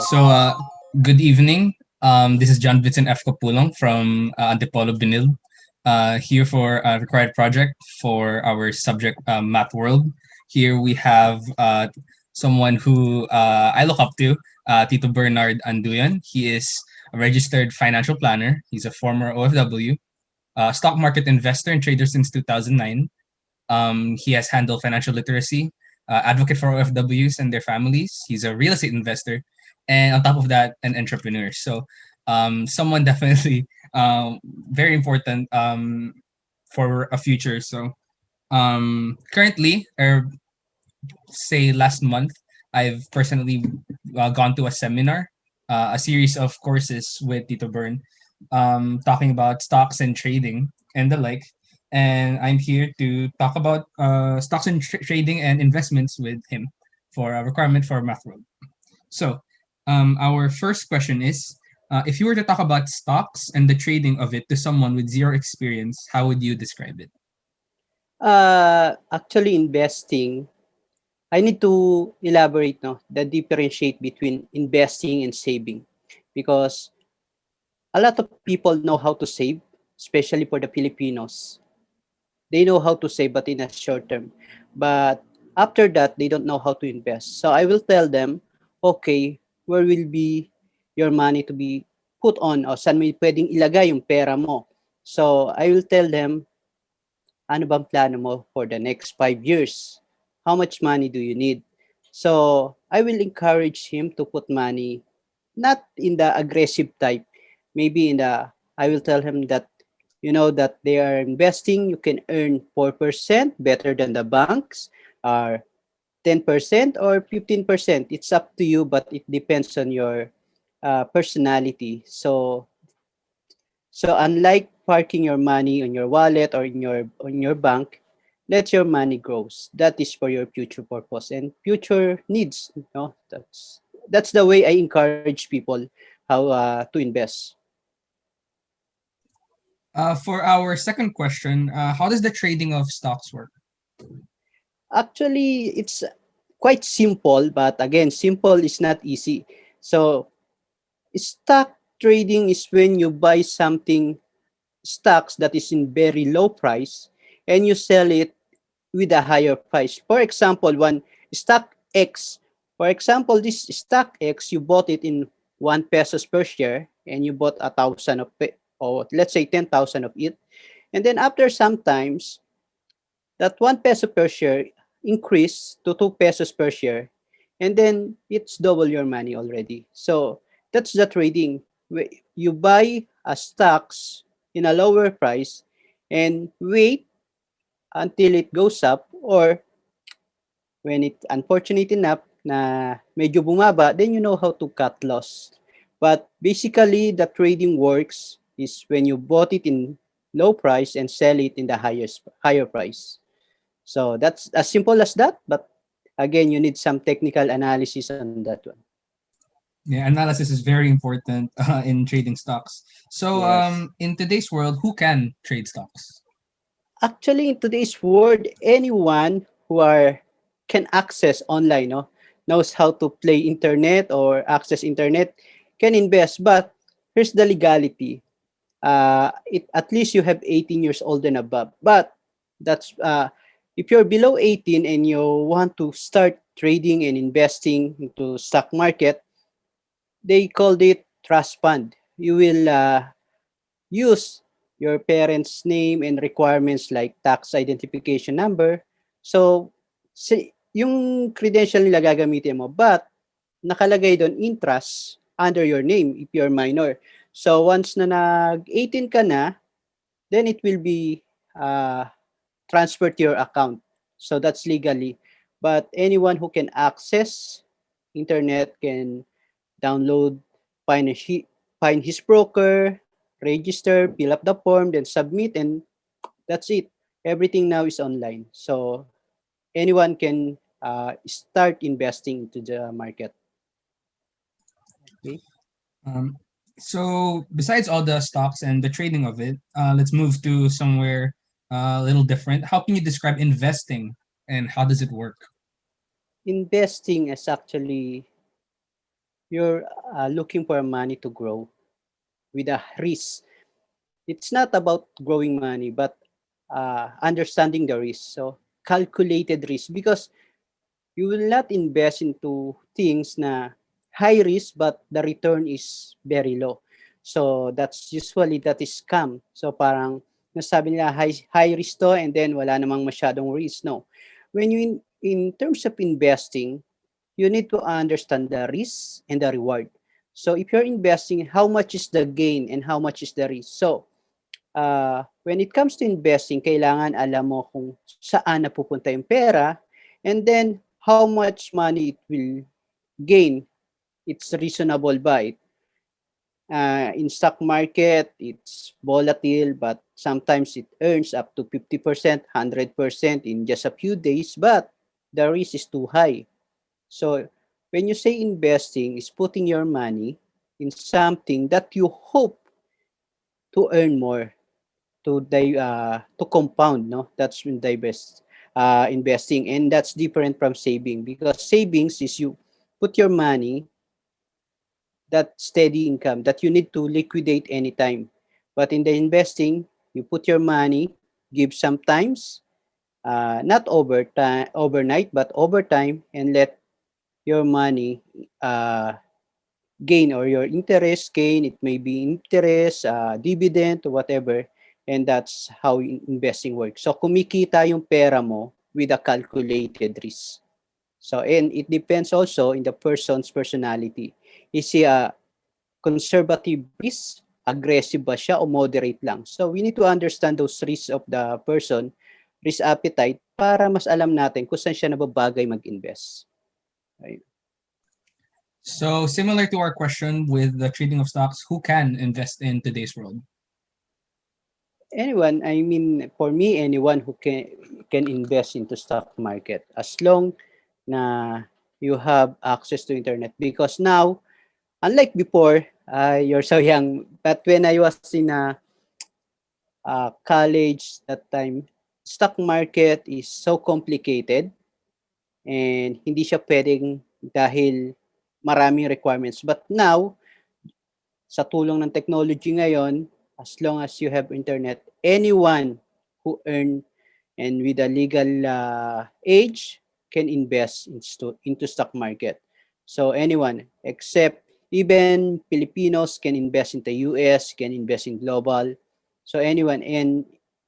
So, good evening. This is John Vincent F. Capulong from Benilde, here for a required project for our subject, Math World. Here we have someone who I look up to, Tito Bernard Anduyon. He is a registered financial planner. He's a former OFW, stock market investor and trader since 2009. He has handled financial literacy, advocate for OFWs and their families. He's a real estate investor, and on top of that, an entrepreneur. So, someone definitely very important for a future. So, currently, or say last month, I've personally gone to a seminar, a series of courses with Tito Bern, talking about stocks and trading and the like. And I'm here to talk about stocks and trading and investments with him for a requirement for MATWRLD. So, our first question is, if you were to talk about stocks and the trading of it to someone with zero experience, how would you describe it? Actually, investing, I need to elaborate the differentiate between investing and saving, because a lot of people know how to save, especially for the Filipinos. They know how to save, but in a short term. But after that, they don't know how to invest. So I will tell them, okay, where will be your money to be put on, o saan mo pwedeng ilagay yung pera mo. So I will tell them, ano bang plano mo for the next 5 years? How much money do you need? So I will encourage him to put money not in the aggressive type, maybe in the, I will tell him that, that they are investing, you can earn 4% better than the banks, or 10% or 15%. It's up to you, but it depends on your personality. So unlike parking your money on your wallet or in your bank, let your money grows. That is for your future purpose and future needs. That's the way I encourage people how to invest. For our second question, how does the trading of stocks work? Actually, it's quite simple, but again, simple is not easy. So stock trading is when you buy something, stocks that is in very low price, and you sell it with a higher price. For example, one stock X. For example, this stock X, you bought it in 1 pesos per share, and you bought 1,000 of it, or let's say 10,000 of it. And then after sometimes, that 1 peso per share increase to 2 pesos per share, and then it's double your money already. So that's the trading. You buy a stocks in a lower price and wait until it goes up, or when it unfortunate enough na medyo bumaba, then you know how to cut loss. But basically, the trading works is when you bought it in low price and sell it in the higher price. So that's as simple as that. But again, you need some technical analysis on that one. Yeah, analysis is very important in trading stocks. So, Yes. in today's world, who can trade stocks? Actually, in today's world, anyone who are can access online, knows how to play internet or access internet, can invest. But here's the legality. It at least you have 18 years old and above. But that's if you're below 18 and you want to start trading and investing into stock market, they called it trust fund. You will use your parents' name and requirements like tax identification number. So, yung credential nila gagamitin mo, but nakalagay doon interest under your name if you're minor. So, once na nag-18 ka na, then it will be transferred to your account. So, that's legally. But anyone who can access internet can download, find, find his broker, register, fill up the form, then submit, and that's it. Everything now is online. So anyone can start investing into the market. Okay. Um, so, besides all the stocks and the trading of it, let's move to somewhere a little different. How can you describe investing and how does it work? Investing is actually, you're looking for money to grow with a risk. It's not about growing money, but understanding the risk. So calculated risk, because you will not invest into things na high risk but the return is very low. So that's usually that is scam. So parang nasabi nila high risk to and then wala namang masyadong risk. No. When you in terms of investing, you need to understand the risk and the reward. So if you're investing, how much is the gain and how much is the risk? So when it comes to investing, kailangan alam mo kung saan napupunta yung pera and then how much money it will gain. It's reasonable ba? In stock market, it's volatile, but sometimes it earns up to 50%, 100% in just a few days, but the risk is too high. So when you say investing, is putting your money in something that you hope to earn more, to compound, no? That's when divest investing, and that's different from saving, because savings is you put your money, that steady income that you need to liquidate anytime. But in the investing, you put your money, give sometimes, not over time, overnight, but over time, and let your money gain, or your interest gain. It may be interest, dividend, or whatever. And that's how investing works. So kumikita yung pera mo with a calculated risk. So, and it depends also in the person's personality. Is he a conservative risk, aggressive ba siya, o moderate lang? So we need to understand those risks of the person, risk appetite, para mas alam natin kung saan siya nababagay mag-invest. Right? So similar to our question with the trading of stocks, who can invest in today's world? Anyone, I mean, for me, anyone who can invest into stock market, as long na you have access to internet. Because now, unlike before, you're so young, but when I was in college that time, stock market is so complicated and hindi siya pwedeng dahil maraming requirements. But now, sa tulong ng technology ngayon, as long as you have internet, anyone who earn and with a legal age can invest into stock market. So anyone, except even Filipinos can invest in the US, can invest in global. So anyone, and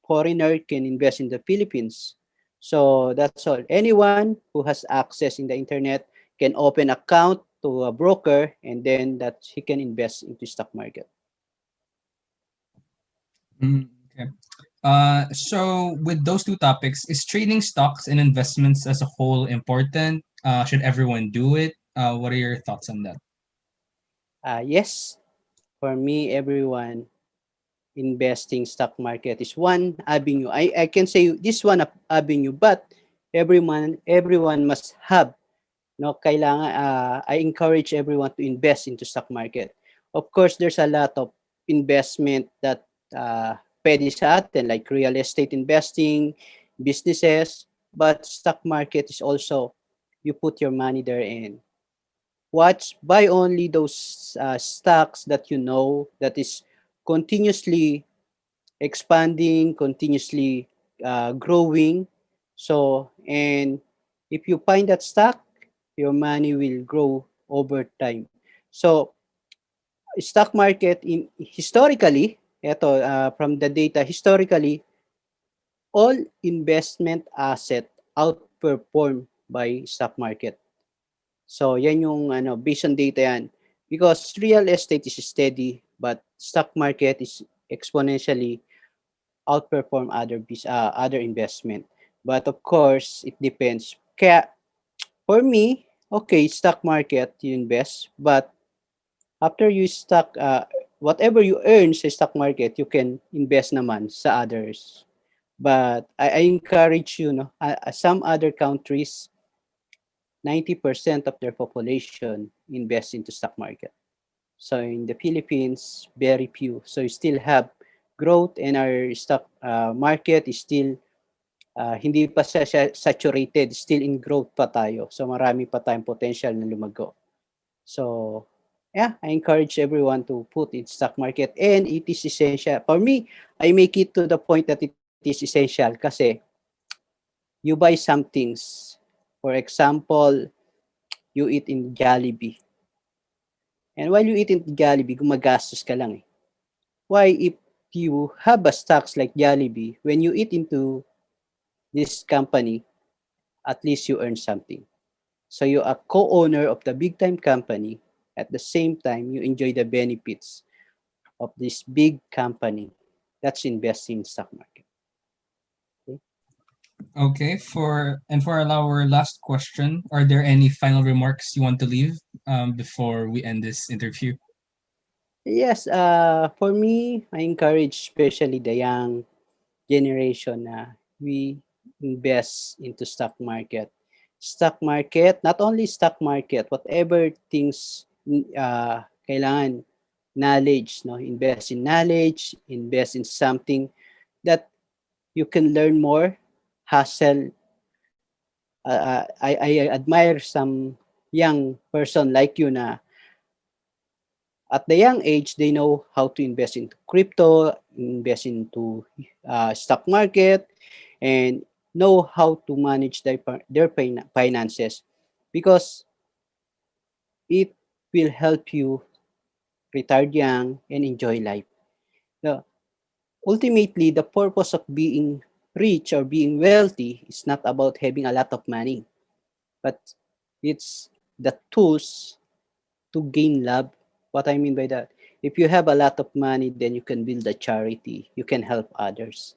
foreigner can invest in the Philippines. So that's all. Anyone who has access in the internet can open account to a broker, and then that he can invest into stock market. Okay. So with those two topics, is trading stocks and investments as a whole important? Should everyone do it? What are your thoughts on that? Yes, for me, everyone, investing stock market is one avenue. I can say this one avenue, but everyone must have, no, kailangan, I encourage everyone to invest into stock market. Of course, there's a lot of investment that pwede sa atin, like real estate investing, businesses, but stock market is also, you put your money there and buy only those stocks that you know that is continuously expanding, continuously growing. So, and if you find that stock, your money will grow over time. So, stock market in historically, from the data, historically, all investment asset outperform by stock market. So, yan yung based on data yan. Because real estate is steady, but stock market is exponentially outperform other investment. But of course, it depends. Kaya for me, okay, stock market you invest, but after you whatever you earn sa stock market, you can invest naman sa others. But I encourage you, no, some other countries, 90% of their population invest into stock market. So in the Philippines, very few. So you still have growth, and our stock market is still hindi pa siya saturated, still in growth pa tayo. So marami pa tayong potential na lumago. So yeah, I encourage everyone to put in stock market, and it is essential. For me, I make it to the point that it is essential kasi you buy some things. For example, you eat in Jollibee. And while you eat in Jollibee, gumagastos ka lang eh. Why if you have a stocks like Jollibee, when you eat into this company, at least you earn something. So you are co-owner of the big time company. At the same time, you enjoy the benefits of this big company. That's investing in stock market. Okay? Okay, for our last question, are there any final remarks you want to leave before we end this interview? Yes, for me, I encourage especially the young generation na we invest into stock market. Stock market, not only stock market, whatever things kailangan knowledge, no? Invest in knowledge, invest in something that you can learn more, hustle. I admire some young person like you na at the young age, they know how to invest into crypto, invest into stock market, and know how to manage their finances because it will help you retire young and enjoy life. Now, ultimately, the purpose of being rich or being wealthy is not about having a lot of money, but it's the tools to gain love. What I mean by that, if you have a lot of money, then you can build a charity. You can help others.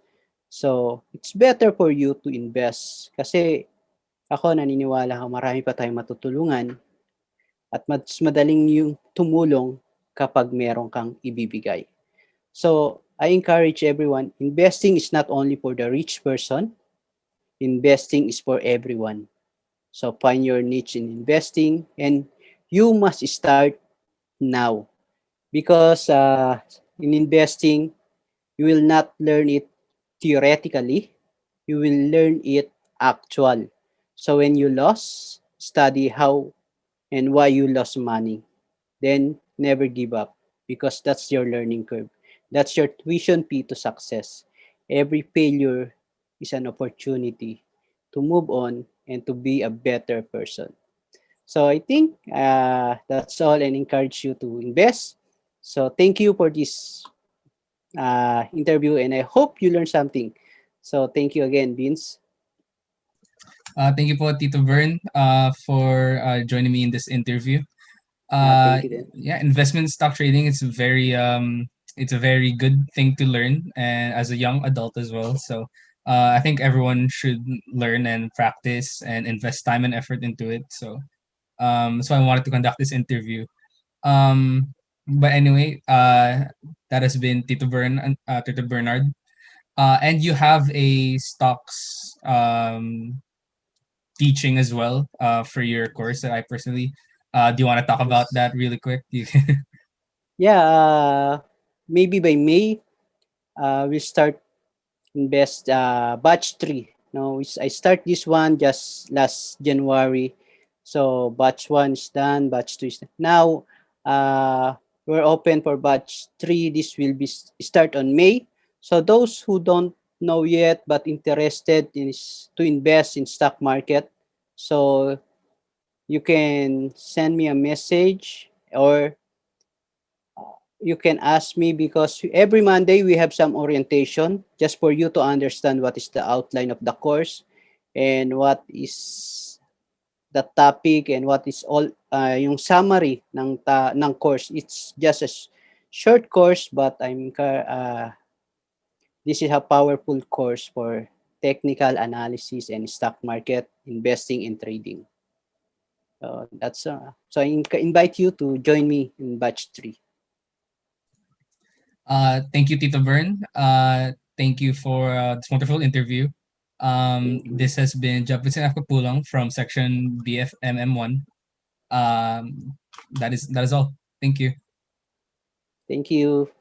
So, it's better for you to invest kasi ako naniniwala ako marami pa tayong matutulungan at mas madaling yung tumulong kapag meron kang ibibigay. So, I encourage everyone, investing is not only for the rich person, investing is for everyone. So, find your niche in investing and you must start now because in investing, you will not learn it theoretically, you will learn it actual. So when you lost, study how and why you lost money. Then never give up because that's your learning curve. That's your tuition fee to success. Every failure is an opportunity to move on and to be a better person. So I think that's all and encourage you to invest. So thank you for this interview and I hope you learned something. So thank you again, Vince. Thank you po, Tito Vern, for joining me in this interview. Thank you then. Yeah, investment stock trading it's a very good thing to learn, and as a young adult as well. So I think everyone should learn and practice and invest time and effort into it. So I wanted to conduct this interview. Um, but anyway, that has been Tito Bernard. And you have a stocks teaching as well for your course that I personally. Do you want to talk about Yes. that really quick? Yeah, maybe by May, we start invest batch 3. No, I start this one just last January. So batch 1 is done, batch 2 is done. Now, we're open for batch 3. This will be start on May. So those who don't know yet but interested is to invest in stock market. So you can send me a message or you can ask me because every Monday we have some orientation just for you to understand what is the outline of the course and what is the topic and what is all yung summary ng course. It's just a short course but this is a powerful course for technical analysis and stock market investing and trading. So I invite you to join me in batch 3. Thank you, Tito Vern. Thank you for this wonderful interview. Thank you. This has been Vincent Capulong from section BFMM1. That is all. Thank you. Thank you.